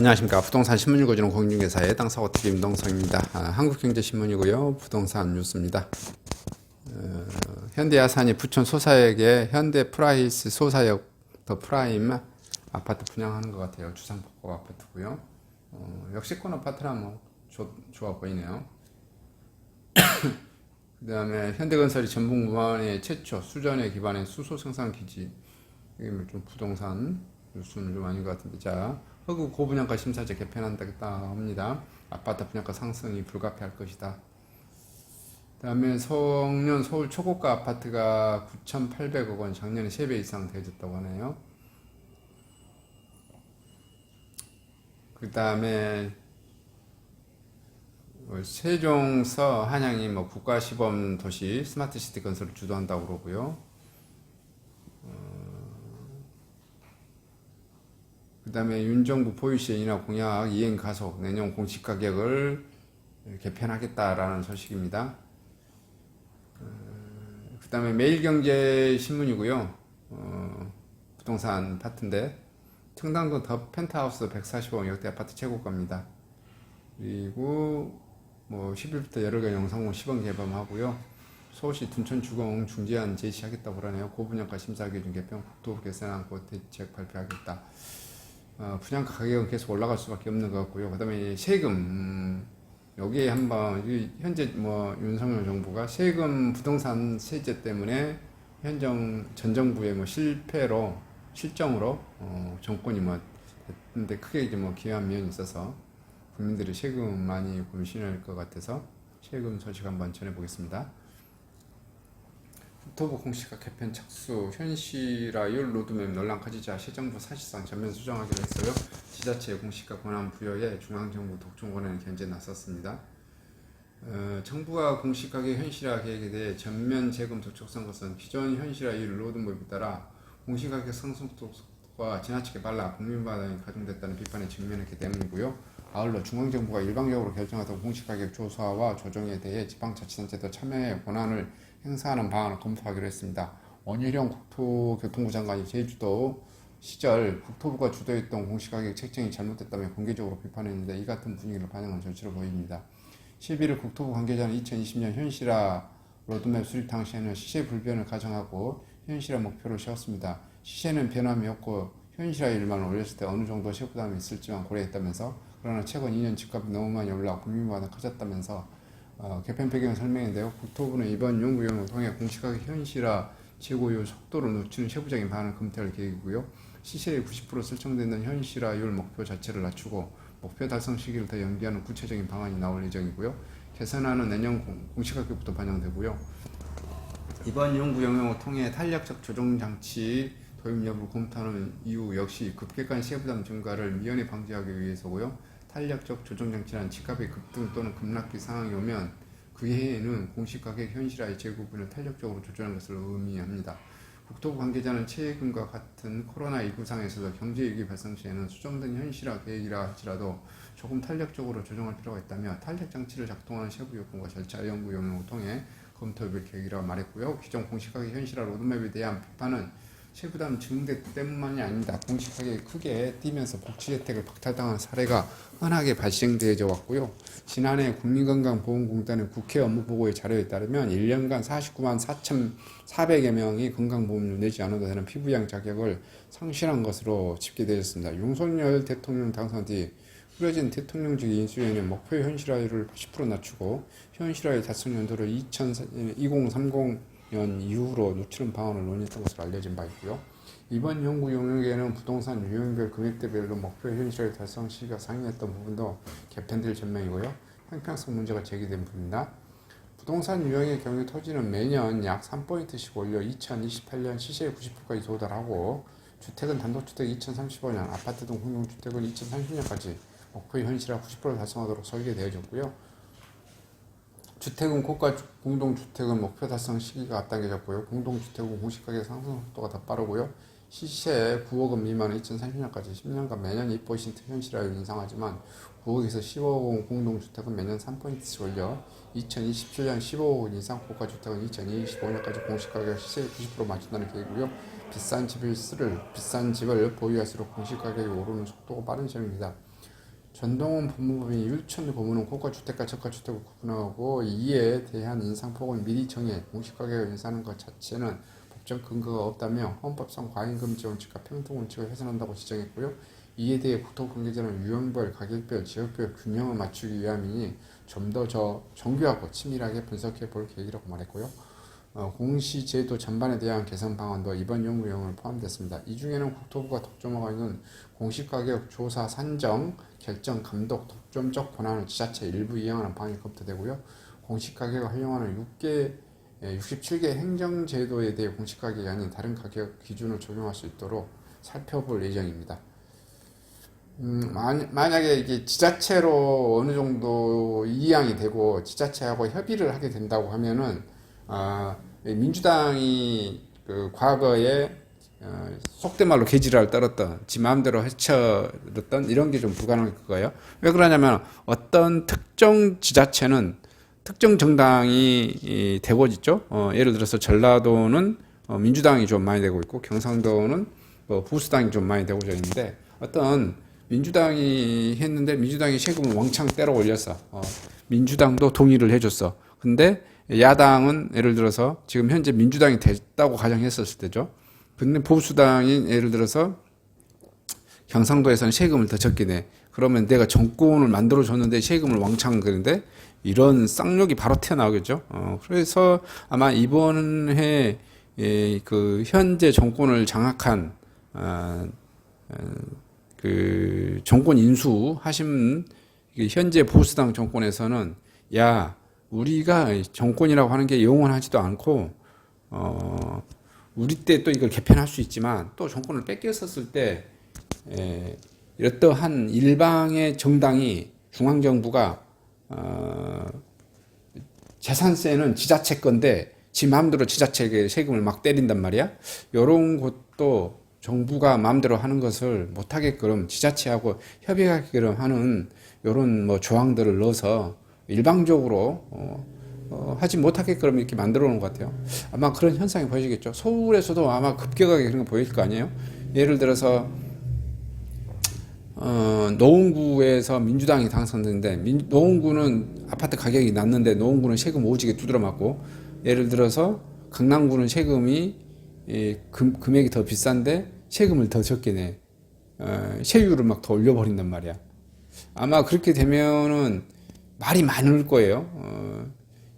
안녕하십니까. 부동산 신문 읽어주는 공인중개사의 땅사고TV 임동성입니다. 한국경제신문이고요. 부동산 뉴스입니다. 현대아산이 부천 소사역에 현대 프라이스 소사역 더 프라임 아파트 분양하는 것 같아요. 주상복합 아파트고요. 역세권 아파트라 뭐 좋아 보이네요. 그 다음에 현대건설이 전북 무안의 최초 수전에 기반한 수소 생산 기지. 이게 좀 부동산 뉴스는 좀 아닌 것 같은데. 자, 흑우 고분양가 심사제 개편한다겠다 합니다. 아파트 분양가 상승이 불가피할 것이다. 그 다음에 성년 서울 초고가 아파트가 9,800억 원, 작년에 3배 이상 되어졌다고 하네요. 그 다음에 세종서 한양이 뭐 국가시범 도시 스마트시티 건설을 주도한다고 그러고요. 그 다음에 윤정부 포유시의 인하 공약 이행 가속, 내년 공시 가격을 개편하겠다라는 소식입니다. 그 다음에 매일경제신문이고요. 부동산 파트인데 청담동 더 펜트하우스 145억 역대 아파트 최고가입니다. 그리고 뭐 10일부터 여러 개 영상공 시범 개방하고요. 서울시 둔촌 주공 중재안 제시하겠다고 그러네요. 고분양가 심사 기준 개편, 국토부 개선안고 대책 발표하겠다. 분양가 가격은 계속 올라갈 수밖에 없는 것 같고요. 그 다음에 세금, 여기에 한번, 현재 뭐 윤석열 정부가 세금 부동산 세제 때문에 전 정부의 뭐 실정으로, 정권이 뭐, 근데 크게 이제 뭐 기여한 면이 있어서 국민들이 세금 많이 고민할 것 같아서 세금 소식 한번 전해보겠습니다. 국토부 공시가 개편 착수, 현실화율 로드맵 논란 커지자 시정부 사실상 전면 수정하기로 했어요. 지자체 공시가 권한 부여에 중앙정부 독점 권한을 견제 나섰습니다. 정부가 공시가격 현실화 계획에 대해 전면 재검 적극한 것은 기존 현실화율 로드맵에 따라 공시가격 상승 속도가 지나치게 빨라 국민 부담이 가중됐다는 비판에 직면했기 때문이고요. 아울러 중앙정부가 일방적으로 결정하던 공시가격 조사와 조정에 대해 지방자치단체도 참여의 권한을 행사하는 방안을 검토하기로 했습니다. 원희룡 국토교통부 장관이 제주도 시절 국토부가 주도했던 공시가격 책정이 잘못됐다며 공개적으로 비판했는데 이 같은 분위기를 반영한 조치로 보입니다. 11일 국토부 관계자는 2020년 현실화 로드맵 수립 당시에는 시세 불변을 가정하고 현실화 목표를 세웠습니다. 시세는 변함이 없고 현실화율만 올렸을 때 어느 정도 세부담이 있을지만 고려했다면서, 그러나 최근 2년 집값이 너무 많이 올라 국민 부담이 커졌다면서 개편 배경을 설명했는데요. 국토부는 이번 연구용을 통해 공시가격 현실화 최고율 속도를 늦추는 세부적인 방안을 검토할 계획이고요. 시세의 90% 설정되는 현실화율 목표 자체를 낮추고 목표 달성 시기를 더 연기하는 구체적인 방안이 나올 예정이고요. 개선안은 내년 공시가격부터 반영되고요. 이번 연구 영역을 통해 탄력적 조정장치 도입 여부를 검토하는 이유 역시 급격한 세부담 증가를 미연에 방지하기 위해서고요. 탄력적 조정장치란 집값의 급등 또는 급락기 상황이 오면 그 해에는 공시가격 현실화의 재구분을 탄력적으로 조절하는 것을 의미합니다. 국토부 관계자는 최근과 같은 코로나19 상황에서도 경제위기 발생 시에는 수정된 현실화 계획이라 할지라도 조금 탄력적으로 조정할 필요가 있다며 탄력장치를 작동하는 세부 요건과 절차 연구 영역을 통해 검토해볼 계획이라고 말했고요. 기존 공시가격 현실화 로드맵에 대한 비판은 세부담 증대 때문만이 아닙니다. 공시가격이 크게 뛰면서 복지 혜택을 박탈당한 사례가 흔하게 발생되어 왔고요. 지난해 국민건강보험공단의 국회 업무보고의 자료에 따르면 1년간 49만 4,400여 명이 건강보험료 내지 않아도 되는 피부양 자격을 상실한 것으로 집계되었습니다. 윤석열 대통령 당선 뒤 꾸려진 대통령직 인수위원회 목표 현실화율을 80% 낮추고 현실화의 달성 연도를 2030년 이후로 늦추는 방안을 논의했던 것으로 알려진 바 있고요. 이번 연구 영역에는 부동산 유형별 금액대별로 목표 현실화의 달성 시기가 상이했던 부분도 개편될 전망이고요. 형평성 문제가 제기된 부분입니다. 부동산 유형의 경우 토지는 매년 약 3포인트씩 올려 2028년 시세의 90%까지 도달하고, 주택은 단독주택 2035년, 아파트 등 공동주택은 2030년까지 목표 현실화 90% 달성하도록 설계되어졌고요. 주택은 고가 공동주택은 목표 달성 시기가 앞당겨졌고요. 공동주택은 공시가격 상승 속도가 더 빠르고요. 시세 9억 원 미만은 2030년까지 10년간 매년 2% 현실화율 인상하지만 9억에서 15억 원 공동주택은 매년 3%씩 올려 2027년 15억 원 이상 고가주택은 2025년까지 공시가격 시세 90% 맞춘다는 계획이고요. 비싼 집을 보유할수록 공시가격이 오르는 속도가 빠른 시점입니다. 전동원 법무법인이 율촌 고문은 고가주택과 저가주택을 구분하고 이에 대한 인상폭을 미리 정해 공시가격을 인상하는 것 자체는 법적 근거가 없다며 헌법상 과잉금지 원칙과 평등 원칙을 훼손한다고 지적했고요. 이에 대해 국토관계자는 유형별, 가격별, 지역별 균형을 맞추기 위함이니 좀 더 정교하고 치밀하게 분석해 볼 계획이라고 말했고요. 공시제도 전반에 대한 개선 방안도 이번 연구용으로 포함됐습니다. 이 중에는 국토부가 독점하고 있는 공시가격 조사 산정, 결정, 감독, 독점적 권한을 지자체 일부 이양하는 방안이 검토되고요. 공시가격을 활용하는 67개 행정제도에 대해 공시가격이 아닌 다른 가격 기준을 적용할 수 있도록 살펴볼 예정입니다. 만약에 이게 지자체로 어느 정도 이양이 되고 지자체하고 협의를 하게 된다고 하면은 민주당이 그 과거에 속된 말로 개지랄 떨었던 지 마음대로 헤쳐렸던 이런 게 좀 불가능할 거예요. 왜 그러냐면 어떤 특정 지자체는 특정 정당이 되고 있죠. 예를 들어서 전라도는 민주당이 좀 많이 되고 있고 경상도는 보수당이 좀 많이 되고 있는데 어떤 민주당이 했는데 민주당이 세금을 왕창 때려 올렸어. 민주당도 동의를 해줬어. 근데 야당은 예를 들어서 지금 현재 민주당이 됐다고 가정했었을 때죠. 근데 보수당이 예를 들어서 경상도에서는 세금을 더 적게 내. 그러면 내가 정권을 만들어 줬는데 세금을 왕창 그는데 이런 쌍욕이 바로 튀어나오겠죠. 그래서 아마 이번에 그 현재 정권을 장악한 그 정권 인수하신 현재 보수당 정권에서는 야 우리가 정권이라고 하는 게 영원하지도 않고 우리 때 또 이걸 개편할 수 있지만 또 정권을 뺏겼었을 때 이러한 일방의 정당이 중앙정부가 재산세는 지자체 건데 지 마음대로 지자체에게 세금을 막 때린단 말이야. 이런 것도 정부가 마음대로 하는 것을 못하게끔 지자체하고 협의하게끔 하는 이런 뭐 조항들을 넣어서 일방적으로 하지 못하게끔 이렇게 만들어 놓은 것 같아요. 아마 그런 현상이 보이시겠죠. 서울에서도 아마 급격하게 그런 거 보일 거 아니에요. 예를 들어서 노원구에서 민주당이 당선됐는데 노원구는 아파트 가격이 낮는데 노원구는 세금 오지게 두드려 맞고 예를 들어서 강남구는 세금이 금액이 더 비싼데 세금을 더 적게 내. 세율을 막 더 올려버린단 말이야. 아마 그렇게 되면은 말이 많을 거예요.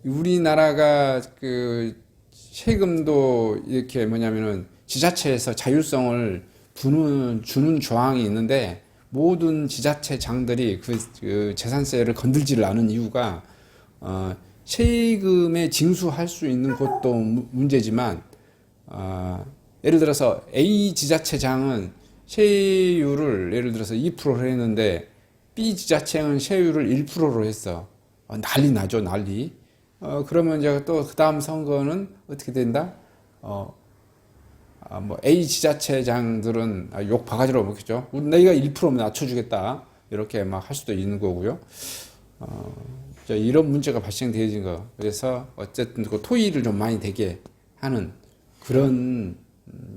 우리나라가 그 세금도 이렇게 뭐냐면은 지자체에서 자율성을 주는 조항이 있는데 모든 지자체장들이 그 재산세를 건들지를 않은 이유가 세금에 징수할 수 있는 것도 문제지만 예를 들어서 A 지자체장은 세율을 예를 들어서 2%를 했는데 B 지자체는 세율을 1%로 했어. 난리 나죠, 난리. 그러면 이제 또 그 다음 선거는 어떻게 된다? 뭐 A 지자체장들은 욕 바가지로 먹겠죠. 내가 1%면 낮춰주겠다. 이렇게 막 할 수도 있는 거고요. 이런 문제가 발생되어진 거. 그래서 어쨌든 그 토의를 좀 많이 되게 하는 그런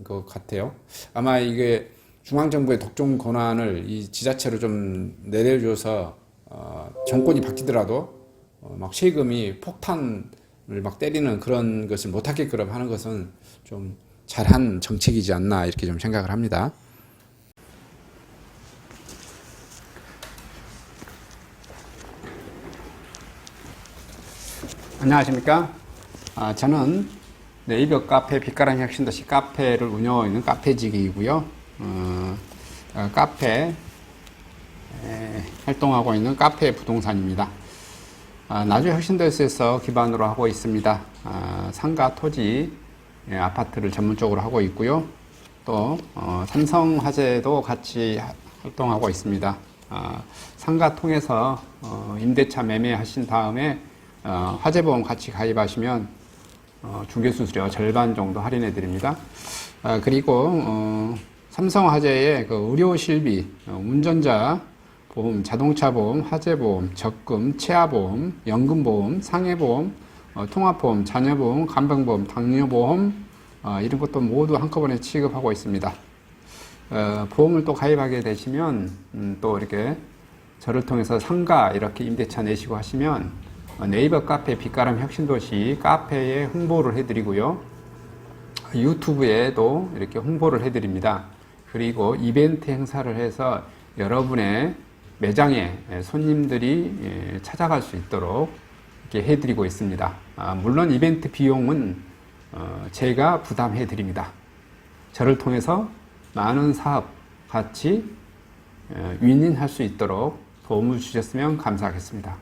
것 같아요. 아마 이게 중앙정부의 독점 권한을 이 지자체로 좀 내려줘서 정권이 바뀌더라도 막 세금이 폭탄을 막 때리는 그런 것을 못하게끔 하는 것은 좀 잘한 정책이지 않나 이렇게 좀 생각을 합니다. 안녕하십니까? 저는 네이버 카페 빛깔한 혁신도시 카페를 운영하고 있는 카페직이고요. 카페 활동하고 있는 카페 부동산입니다. 나주 혁신도시에서 기반으로 하고 있습니다. 상가 토지 아파트를 전문적으로 하고 있고요. 또 삼성화재도 같이 활동하고 있습니다. 상가 통해서 임대차 매매하신 다음에 화재보험 같이 가입하시면 중개수수료 절반 정도 할인해 드립니다. 그리고 삼성화재의 그 의료실비, 운전자 보험, 자동차 보험, 화재보험, 적금, 치아보험, 연금보험, 상해보험, 통합보험, 자녀보험, 간병보험, 당뇨보험 이런 것도 모두 한꺼번에 취급하고 있습니다. 보험을 또 가입하게 되시면 또 이렇게 저를 통해서 상가 이렇게 임대차 내시고 하시면 네이버 카페 빛가람 혁신도시 카페에 홍보를 해드리고요. 유튜브에도 이렇게 홍보를 해드립니다. 그리고 이벤트 행사를 해서 여러분의 매장에 손님들이 찾아갈 수 있도록 이렇게 해드리고 있습니다. 물론 이벤트 비용은 제가 부담해 드립니다. 저를 통해서 많은 사업 같이 윈윈할 수 있도록 도움을 주셨으면 감사하겠습니다.